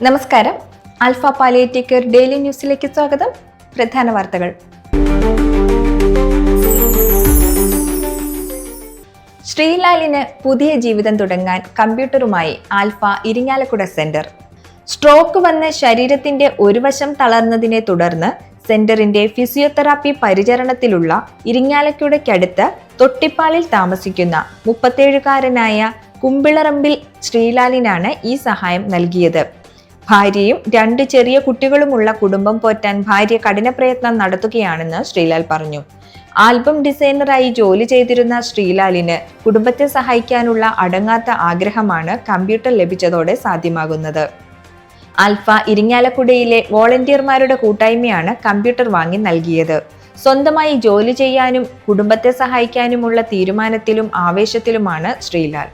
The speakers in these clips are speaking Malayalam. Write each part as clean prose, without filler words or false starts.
നമസ്കാരം. ആൽഫ പാലിയേറ്റീവ് കെയർ ഡെയിലി ന്യൂസിലേക്ക് സ്വാഗതം. പ്രധാന വാർത്തകൾ. ശ്രീലാലിന് പുതിയ ജീവിതം തുടങ്ങാൻ കമ്പ്യൂട്ടറുമായി ആൽഫ ഇരിങ്ങാലക്കുട സെന്റർ. സ്ട്രോക്ക് വന്ന് ശരീരത്തിന്റെ ഒരു വശം തളർന്നതിനെ തുടർന്ന് സെന്ററിന്റെ ഫിസിയോതെറാപ്പി പരിചരണത്തിലുള്ള ഇരിങ്ങാലക്കുടയ്ക്കടുത്ത് തൊട്ടിപ്പാലിൽ താമസിക്കുന്ന 37-കാരനായ കുമ്പിളറമ്പിൽ ശ്രീലാലിനാണ് ഈ സഹായം നൽകിയത്. ഭാര്യയും 2 ചെറിയ കുട്ടികളുമുള്ള കുടുംബം പോറ്റാൻ ഭാര്യ കഠിനപ്രയത്നം നടത്തുകയാണെന്ന് ശ്രീലാൽ പറഞ്ഞു. ആൽബം ഡിസൈനറായി ജോലി ചെയ്തിരുന്ന ശ്രീലാലിന് കുടുംബത്തെ സഹായിക്കാനുള്ള അടങ്ങാത്ത ആഗ്രഹമാണ് കമ്പ്യൂട്ടർ ലഭിച്ചതോടെ സാധ്യമാകുന്നത്. ആൽഫ ഇരിങ്ങാലക്കുടയിലെ വോളണ്ടിയർമാരുടെ കൂട്ടായ്മയാണ് കമ്പ്യൂട്ടർ വാങ്ങി നൽകിയത്. സ്വന്തമായി ജോലി ചെയ്യാനും കുടുംബത്തെ സഹായിക്കാനുമുള്ള തീരുമാനത്തിലും ആവേശത്തിലുമാണ് ശ്രീലാൽ.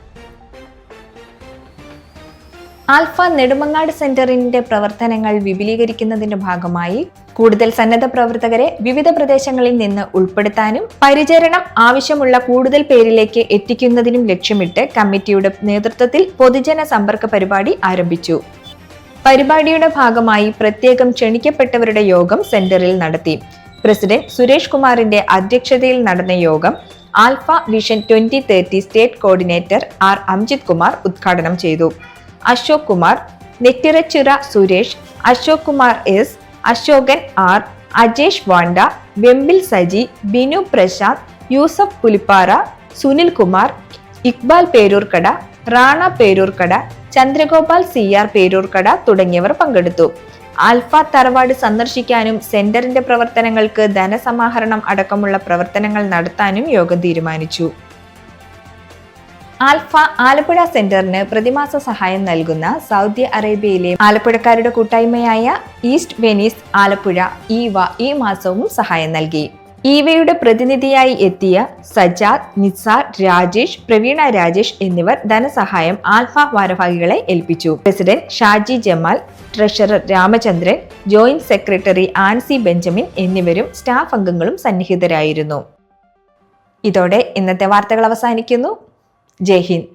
ആൽഫ നെടുമങ്ങാട് സെന്ററിന്റെ പ്രവർത്തനങ്ങൾ വിപുലീകരിക്കുന്നതിന്റെ ഭാഗമായി കൂടുതൽ സന്നദ്ധ പ്രവർത്തകരെ വിവിധ പ്രദേശങ്ങളിൽ നിന്ന് ഉൾപ്പെടുത്താനും പരിചരണം ആവശ്യമുള്ള കൂടുതൽ പേരിലേക്ക് എത്തിക്കുന്നതിനും ലക്ഷ്യമിട്ട് കമ്മിറ്റിയുടെ നേതൃത്വത്തിൽ പൊതുജന സമ്പർക്ക പരിപാടി ആരംഭിച്ചു. പരിപാടിയുടെ ഭാഗമായി പ്രത്യേകം ക്ഷണിക്കപ്പെട്ടവരുടെ യോഗം സെന്ററിൽ നടത്തി. പ്രസിഡന്റ് സുരേഷ് കുമാറിന്റെ അധ്യക്ഷതയിൽ നടന്ന യോഗം Alpha Vision 2030 state coordinator R Amjith Kumar ഉദ്ഘാടനം ചെയ്തു. Ashok Kumar, Nettirachira Suresh, Ashok Kumar S, Ashokan R, Ajesh Vanda, Vembil Saji, Binu Prasad, Yusuf Pulippara, Sunil Kumar, Iqbal Peroorkada, Rana Peroorkada, Chandragopal CR Peroorkada തുടങ്ങിയവർ പങ്കെടുത്തു. ആൽഫ തറവാട് സന്ദർശിക്കാനും സെന്ററിന്റെ പ്രവർത്തനങ്ങൾക്ക് ധനസമാഹരണം അടക്കമുള്ള പ്രവർത്തനങ്ങൾ നടത്താനും യോഗം തീരുമാനിച്ചു. ആൽഫ ആലപ്പുഴ സെന്ററിന് പ്രതിമാസ സഹായം നൽകുന്ന സൗദി അറേബ്യയിലെ ആലപ്പുഴക്കാരുടെ കൂട്ടായ്മയായ ഈസ്റ്റ് വെനീസ് ആലപ്പുഴ ഈ മാസവും സഹായം നൽകി. ഈവയുടെ പ്രതിനിധിയായി എത്തിയ സജാദ്, നിസാർ, രാജേഷ്, പ്രവീണ രാജേഷ് എന്നിവർ ധനസഹായം ആൽഫ ഭാരവാഹികളെ ഏൽപ്പിച്ചു. President Shaji Jamal, treasurer Ramachandran, joint secretary Ancy Benjamin എന്നിവരും സ്റ്റാഫ് അംഗങ്ങളും സന്നിഹിതരായിരുന്നു. ഇതോടെ ഇന്നത്തെ വാർത്തകൾ അവസാനിക്കുന്നു. ജയ് ഹിന്ദ്.